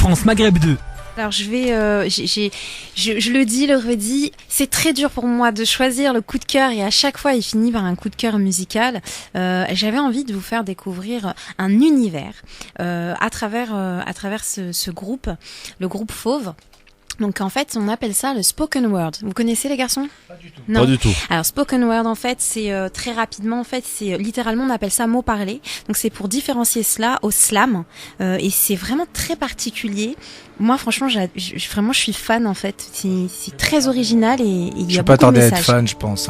France Maghreb 2. Alors je le dis, le redis, c'est très dur pour moi de choisir le coup de cœur et à chaque fois il finit par un coup de cœur musical. J'avais envie de vous faire découvrir un univers à travers ce groupe, le groupe Fauve. Donc en fait, on appelle ça le spoken word. Vous connaissez les garçons ? Pas du tout. Non. Pas du tout. Alors spoken word en fait, c'est très rapidement en fait, c'est littéralement on appelle ça mot parlé. Donc c'est pour différencier cela au slam et c'est vraiment très particulier. Moi franchement, vraiment je suis fan en fait. C'est très original et il y Je a vais pas beaucoup de tarder à être messages. fan, je pense.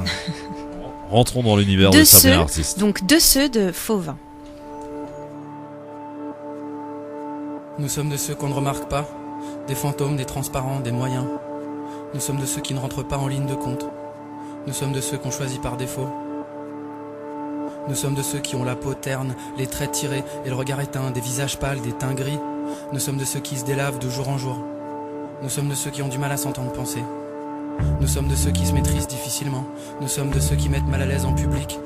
Rentrons dans l'univers De de certains ceux, artistes. donc de ceux de Fauve. Nous sommes de ceux qu'on ne remarque pas, des fantômes, des transparents, des moyens. Nous sommes de ceux qui ne rentrent pas en ligne de compte. Nous sommes de ceux qu'on choisit par défaut. Nous sommes de ceux qui ont la peau terne, les traits tirés et le regard éteint, des visages pâles, des teints gris. Nous sommes de ceux qui se délavent de jour en jour. Nous sommes de ceux qui ont du mal à s'entendre penser. Nous sommes de ceux qui se maîtrisent difficilement. Nous sommes de ceux qui mettent mal à l'aise en public.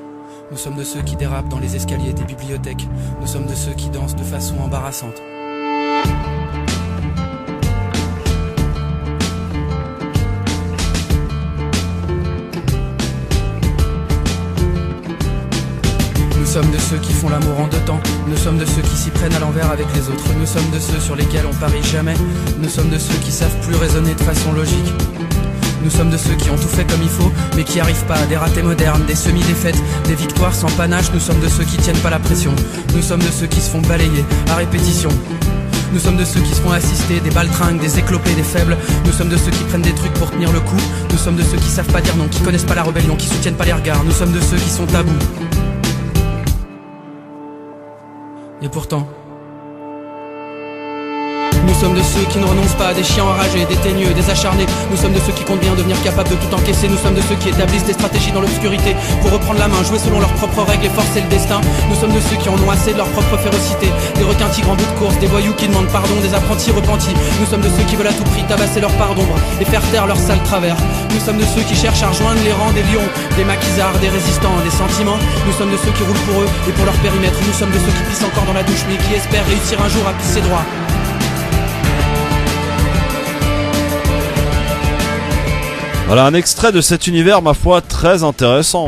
Nous sommes de ceux qui dérapent dans les escaliers des bibliothèques. Nous sommes de ceux qui dansent de façon embarrassante. Nous sommes de ceux qui font l'amour en deux temps. Nous sommes de ceux qui s'y prennent à l'envers avec les autres. Nous sommes de ceux sur lesquels on parie jamais. Nous sommes de ceux qui savent plus raisonner de façon logique. Nous sommes de ceux qui ont tout fait comme il faut, mais qui arrivent pas à des ratés modernes, des semi-défaites, des victoires sans panache. Nous sommes de ceux qui tiennent pas la pression. Nous sommes de ceux qui se font balayer à répétition. Nous sommes de ceux qui se font assister, des baltringues, des éclopés, des faibles. Nous sommes de ceux qui prennent des trucs pour tenir le coup. Nous sommes de ceux qui savent pas dire non, qui connaissent pas la rébellion, qui soutiennent pas les regards. Nous sommes de ceux qui sont tabous. Et pourtant, nous sommes de ceux qui ne renoncent pas, des chiens enragés, des teigneux, des acharnés. Nous sommes de ceux qui comptent bien devenir capables de tout encaisser. Nous sommes de ceux qui établissent des stratégies dans l'obscurité pour reprendre la main, jouer selon leurs propres règles et forcer le destin. Nous sommes de ceux qui en ont assez de leur propre férocité, des requins tigres en bout de course, des voyous qui demandent pardon, des apprentis repentis. Nous sommes de ceux qui veulent à tout prix tabasser leur part d'ombre et faire taire leur sale travers. Nous sommes de ceux qui cherchent à rejoindre les rangs des lions, des maquisards, des résistants, des sentiments. Nous sommes de ceux qui roulent pour eux et pour leur périmètre. Nous sommes de ceux qui pissent encore dans la douche mais qui espèrent réussir un jour à pisser droit. Voilà un extrait de cet univers, ma foi, très intéressant.